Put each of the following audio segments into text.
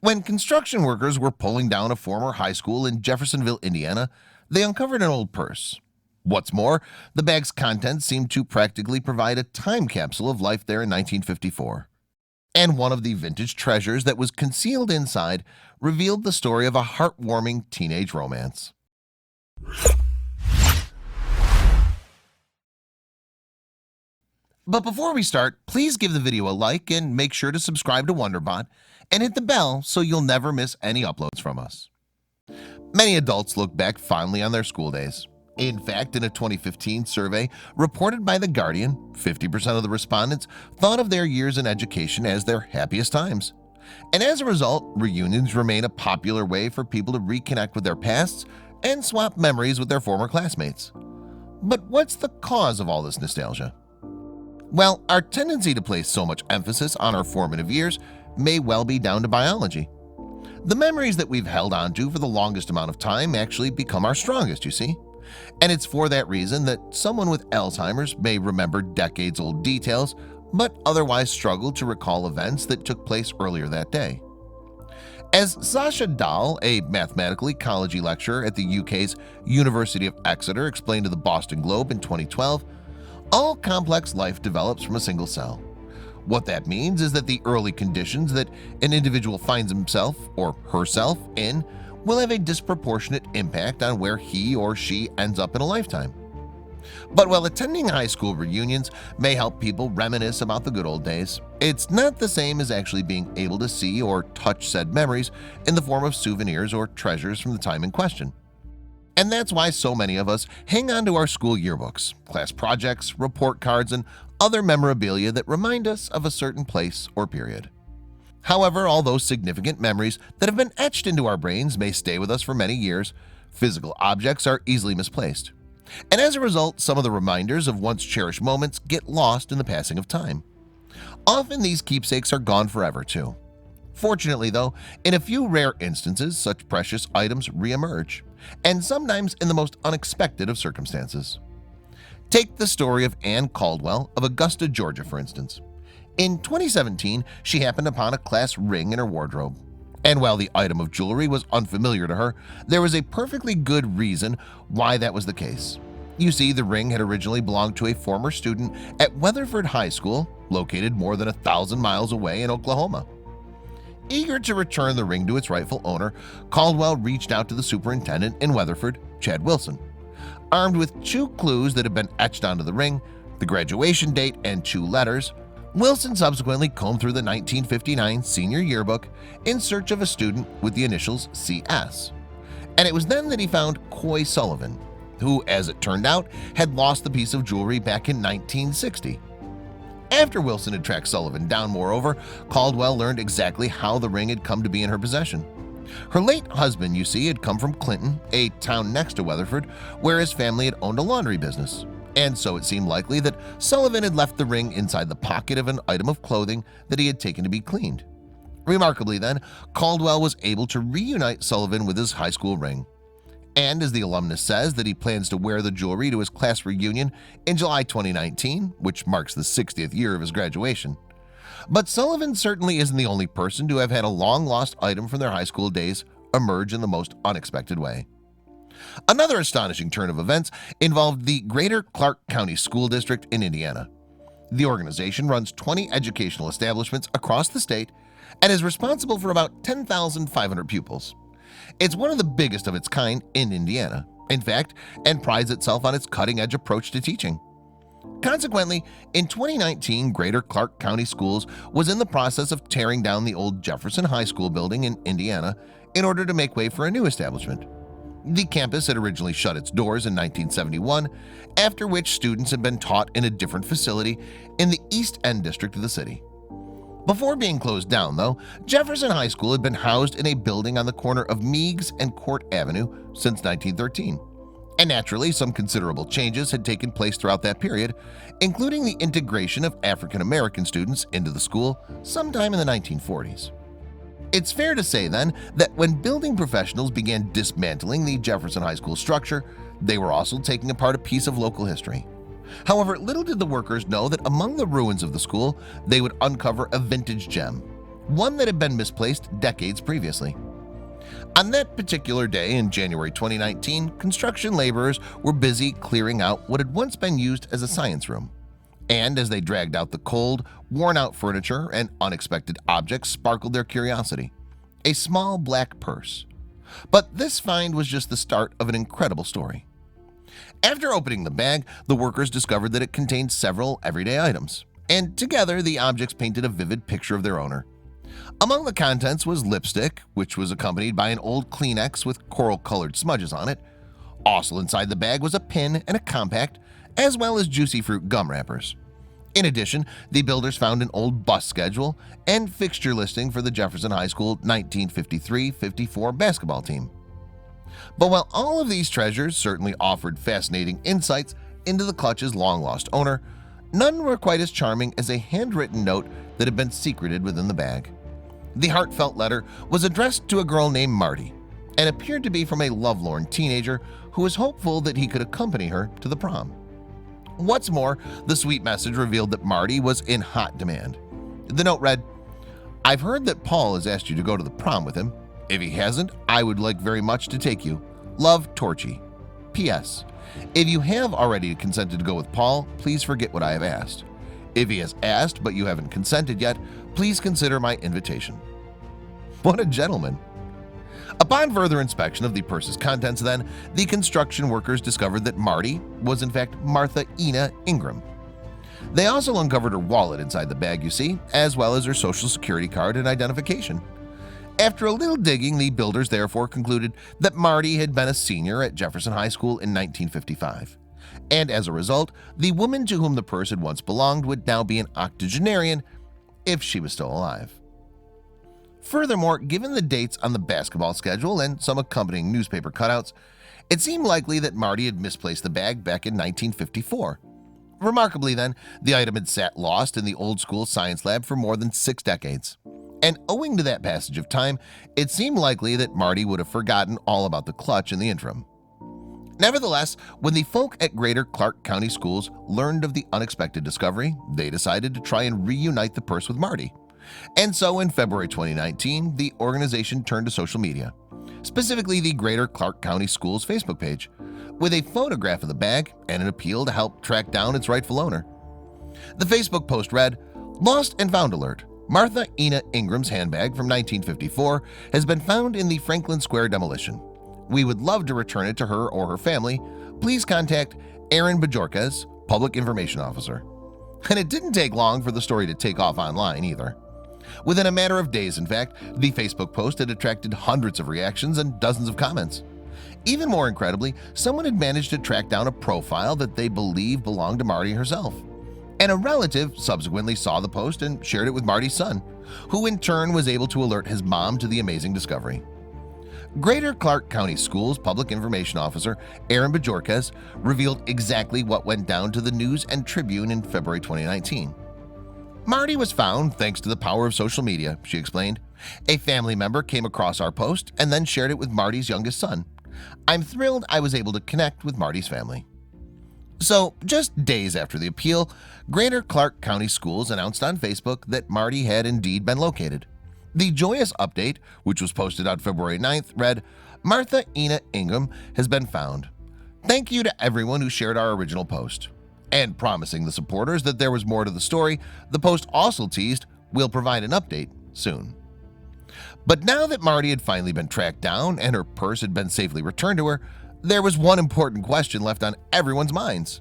When construction workers were pulling down a former high school in Jeffersonville, Indiana, they uncovered an old purse. What's more, the bag's contents seemed to practically provide a time capsule of life there in 1954. And one of the vintage treasures that was concealed inside revealed the story of a heartwarming teenage romance. But before we start, please give the video a like and make sure to subscribe to Wonderbot and hit the bell so you'll never miss any uploads from us. Many adults look back fondly on their school days. In fact, in a 2015 survey reported by The Guardian, 50% of the respondents thought of their years in education as their happiest times. And as a result, reunions remain a popular way for people to reconnect with their pasts and swap memories with their former classmates. But what's the cause of all this nostalgia? Well, our tendency to place so much emphasis on our formative years may well be down to biology. The memories that we've held onto for the longest amount of time actually become our strongest, you see. And it's for that reason that someone with Alzheimer's may remember decades-old details, but otherwise struggle to recall events that took place earlier that day. As Sasha Dahl, a mathematical ecology lecturer at the UK's University of Exeter, explained to the Boston Globe in 2012, all complex life develops from a single cell. What that means is that the early conditions that an individual finds himself or herself in will have a disproportionate impact on where he or she ends up in a lifetime. But while attending high school reunions may help people reminisce about the good old days, it's not the same as actually being able to see or touch said memories in the form of souvenirs or treasures from the time in question. And that's why so many of us hang on to our school yearbooks, class projects, report cards, and other memorabilia that remind us of a certain place or period. However, all those significant memories that have been etched into our brains may stay with us for many years. Physical objects are easily misplaced. And as a result, some of the reminders of once cherished moments get lost in the passing of time. Often these keepsakes are gone forever too. Fortunately though, in a few rare instances, such precious items re-emerge, and sometimes in the most unexpected of circumstances. Take the story of Anne Caldwell of Augusta, Georgia, for instance. In 2017, she happened upon a class ring in her wardrobe. And while the item of jewelry was unfamiliar to her, there was a perfectly good reason why that was the case. You see, the ring had originally belonged to a former student at Weatherford High School, located more than 1,000 miles away in Oklahoma. Eager to return the ring to its rightful owner, Caldwell reached out to the superintendent in Weatherford, Chad Wilson. Armed with 2 clues that had been etched onto the ring, the graduation date and 2 letters, Wilson subsequently combed through the 1959 senior yearbook in search of a student with the initials CS. And it was then that he found Coy Sullivan, who, as it turned out, had lost the piece of jewelry back in 1960. After Wilson had tracked Sullivan down, moreover, Caldwell learned exactly how the ring had come to be in her possession. Her late husband, you see, had come from Clinton, a town next to Weatherford, where his family had owned a laundry business. And so it seemed likely that Sullivan had left the ring inside the pocket of an item of clothing that he had taken to be cleaned. Remarkably then, Caldwell was able to reunite Sullivan with his high school ring. And as the alumnus says that he plans to wear the jewelry to his class reunion in July 2019, which marks the 60th year of his graduation. But Sullivan certainly isn't the only person to have had a long-lost item from their high school days emerge in the most unexpected way. Another astonishing turn of events involved the Greater Clark County School District in Indiana. The organization runs 20 educational establishments across the state and is responsible for about 10,500 pupils. It's one of the biggest of its kind in Indiana, in fact, and prides itself on its cutting-edge approach to teaching. Consequently, in 2019, Greater Clark County Schools was in the process of tearing down the old Jefferson High School building in Indiana in order to make way for a new establishment. The campus had originally shut its doors in 1971, after which students had been taught in a different facility in the East End district of the city. Before being closed down, though, Jefferson High School had been housed in a building on the corner of Meigs and Court Avenue since 1913. And naturally, some considerable changes had taken place throughout that period, including the integration of African American students into the school sometime in the 1940s. It's fair to say then that when building professionals began dismantling the Jefferson High School structure, they were also taking apart a piece of local history. However, little did the workers know that among the ruins of the school, they would uncover a vintage gem, one that had been misplaced decades previously. On that particular day in January 2019, construction laborers were busy clearing out what had once been used as a science room. And as they dragged out the cold, worn-out furniture and unexpected objects sparkled their curiosity. A small black purse. But this find was just the start of an incredible story. After opening the bag, the workers discovered that it contained several everyday items, and together the objects painted a vivid picture of their owner. Among the contents was lipstick, which was accompanied by an old Kleenex with coral-colored smudges on it. Also inside the bag was a pin and a compact, as well as juicy fruit gum wrappers. In addition, the builders found an old bus schedule and fixture listing for the Jefferson High School 1953-54 basketball team. But while all of these treasures certainly offered fascinating insights into the clutch's long-lost owner, none were quite as charming as a handwritten note that had been secreted within the bag. The heartfelt letter was addressed to a girl named Marty and appeared to be from a lovelorn teenager who was hopeful that he could accompany her to the prom. What's more, the sweet message revealed that Marty was in hot demand. The note read, "I've heard that Paul has asked you to go to the prom with him. If he hasn't, I would like very much to take you. Love, Torchy. P.S. If you have already consented to go with Paul, please forget what I have asked. If he has asked but you haven't consented yet, please consider my invitation." What a gentleman. Upon further inspection of the purse's contents then, the construction workers discovered that Marty was in fact Martha Ina Ingram. They also uncovered her wallet inside the bag, you see, as well as her social security card and identification. After a little digging, the builders therefore concluded that Marty had been a senior at Jefferson High School in 1955. And as a result, the woman to whom the purse had once belonged would now be an octogenarian if she was still alive. Furthermore, given the dates on the basketball schedule and some accompanying newspaper cutouts, it seemed likely that Marty had misplaced the bag back in 1954. Remarkably then, the item had sat lost in the old school science lab for more than 6 decades. And owing to that passage of time, it seemed likely that Marty would have forgotten all about the clutch in the interim. Nevertheless, when the folk at Greater Clark County Schools learned of the unexpected discovery, they decided to try and reunite the purse with Marty. And so in February 2019, the organization turned to social media, specifically the Greater Clark County Schools Facebook page, with a photograph of the bag and an appeal to help track down its rightful owner. The Facebook post read, "Lost and found alert. Martha Ina Ingram's handbag from 1954 has been found in the Franklin Square demolition. We would love to return it to her or her family. Please contact Aaron Bajorquez, Public Information Officer." And it didn't take long for the story to take off online either. Within a matter of days, in fact, the Facebook post had attracted hundreds of reactions and dozens of comments. Even more incredibly, someone had managed to track down a profile that they believe belonged to Marty herself. And a relative subsequently saw the post and shared it with Marty's son, who in turn was able to alert his mom to the amazing discovery. Greater Clark County Schools Public Information Officer Aaron Bajorquez revealed exactly what went down to the News and Tribune in February 2019. "Marty was found thanks to the power of social media," she explained. "A family member came across our post and then shared it with Marty's youngest son. I'm thrilled I was able to connect with Marty's family." So, just days after the appeal, Greater Clark County Schools announced on Facebook that Marty had indeed been located. The joyous update, which was posted on February 9th, read, "Martha Ina Ingram has been found. Thank you to everyone who shared our original post." And promising the supporters that there was more to the story, the post also teased, "We'll provide an update soon." But now that Marty had finally been tracked down and her purse had been safely returned to her, there was one important question left on everyone's minds.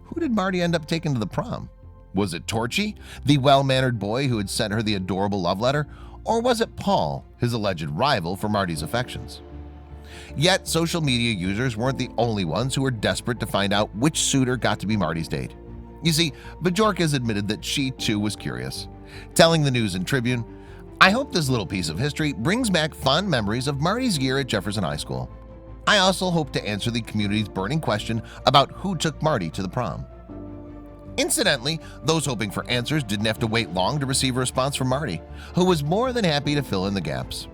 Who did Marty end up taking to the prom? Was it Torchy, the well-mannered boy who had sent her the adorable love letter, or was it Paul, his alleged rival for Marty's affections? Yet social media users weren't the only ones who were desperate to find out which suitor got to be Marty's date. You see, Bajorquez admitted that she too was curious, telling the News and Tribune, "I hope this little piece of history brings back fond memories of Marty's year at Jefferson High School. I also hope to answer the community's burning question about who took Marty to the prom." Incidentally, those hoping for answers didn't have to wait long to receive a response from Marty, who was more than happy to fill in the gaps.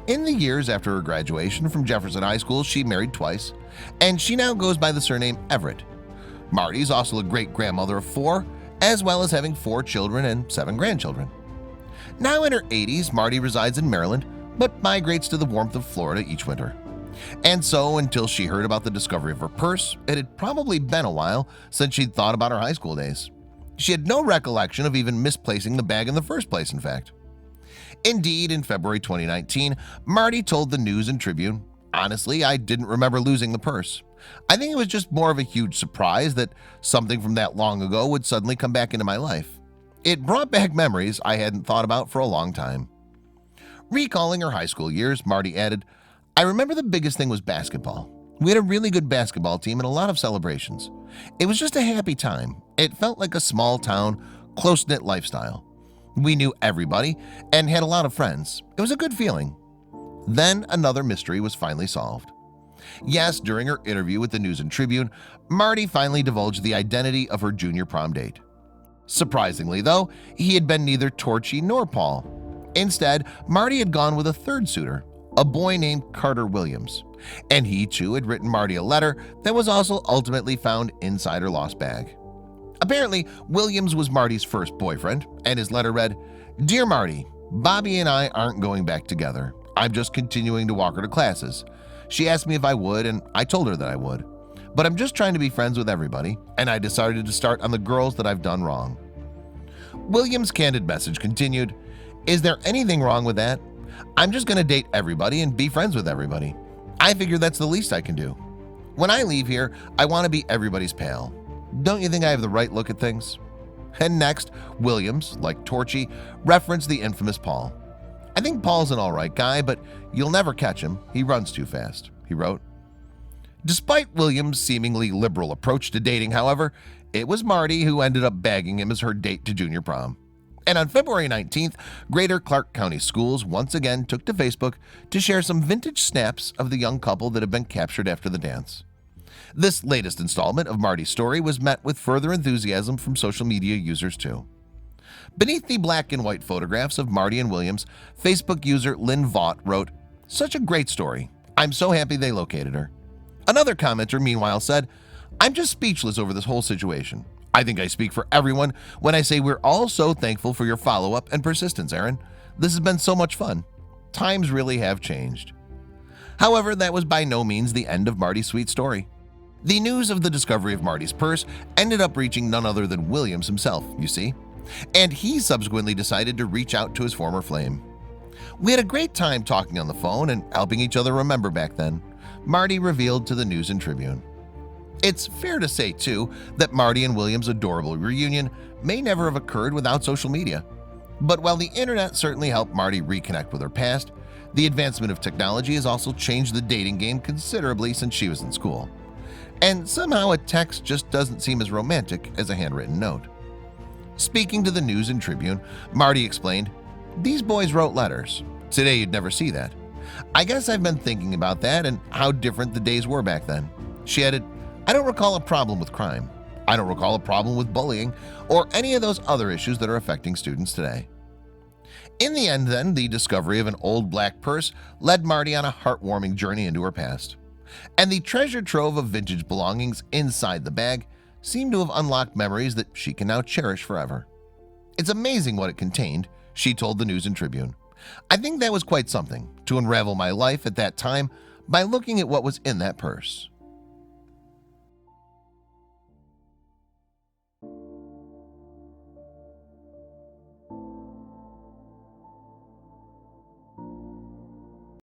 In the years after her graduation from Jefferson High School, she married twice, and she now goes by the surname Everett. Marty's also a great-grandmother of 4, as well as having 4 children and 7 grandchildren. Now in her 80s, Marty resides in Maryland, but migrates to the warmth of Florida each winter. And so until she heard about the discovery of her purse, it had probably been a while since she'd thought about her high school days. She had no recollection of even misplacing the bag in the first place, in fact. Indeed, in February 2019, Marty told the News and Tribune, "Honestly, I didn't remember losing the purse. I think it was just more of a huge surprise that something from that long ago would suddenly come back into my life. It brought back memories I hadn't thought about for a long time." Recalling her high school years, Marty added, "I remember the biggest thing was basketball. We had a really good basketball team and a lot of celebrations. It was just a happy time. It felt like a small town, close-knit lifestyle. We knew everybody and had a lot of friends. It was a good feeling." Then another mystery was finally solved. Yes, during her interview with the News and Tribune, Marty finally divulged the identity of her junior prom date. Surprisingly, though, he had been neither Torchy nor Paul. Instead, Marty had gone with a third suitor, a boy named Carter Williams, and he too had written Marty a letter that was also ultimately found inside her lost bag. Apparently, Williams was Marty's first boyfriend, and his letter read, "Dear Marty, Bobby and I aren't going back together. I'm just continuing to walk her to classes. She asked me if I would, and I told her that I would. But I'm just trying to be friends with everybody, and I decided to start on the girls that I've done wrong." Williams' candid message continued, "Is there anything wrong with that? I'm just going to date everybody and be friends with everybody. I figure that's the least I can do. When I leave here, I want to be everybody's pal. Don't you think I have the right look at things?" And next, Williams, like Torchy, referenced the infamous Paul. "I think Paul's an alright guy, but you'll never catch him. He runs too fast," he wrote. Despite Williams' seemingly liberal approach to dating, however, it was Marty who ended up bagging him as her date to junior prom. And on February 19th, Greater Clark County Schools once again took to Facebook to share some vintage snaps of the young couple that had been captured after the dance. This latest installment of Marty's story was met with further enthusiasm from social media users too. Beneath the black and white photographs of Marty and Williams, Facebook user Lynn Vaught wrote, "Such a great story. I'm so happy they located her." Another commenter meanwhile said, "I'm just speechless over this whole situation. I think I speak for everyone when I say we're all so thankful for your follow-up and persistence, Aaron. This has been so much fun. Times really have changed." However, that was by no means the end of Marty's sweet story. The news of the discovery of Marty's purse ended up reaching none other than Williams himself, you see, and he subsequently decided to reach out to his former flame. "We had a great time talking on the phone and helping each other remember back then," Marty revealed to the News and Tribune. It's fair to say, too, that Marty and Williams' adorable reunion may never have occurred without social media. But while the internet certainly helped Marty reconnect with her past, the advancement of technology has also changed the dating game considerably since she was in school. And somehow a text just doesn't seem as romantic as a handwritten note. Speaking to the News and Tribune, Marty explained, "These boys wrote letters. Today you'd never see that. I guess I've been thinking about that and how different the days were back then." She added, "I don't recall a problem with crime. I don't recall a problem with bullying or any of those other issues that are affecting students today." In the end then, the discovery of an old black purse led Marty on a heartwarming journey into her past. And the treasure trove of vintage belongings inside the bag seemed to have unlocked memories that she can now cherish forever. "It's amazing what it contained," she told the News and Tribune. "I think that was quite something, to unravel my life at that time by looking at what was in that purse."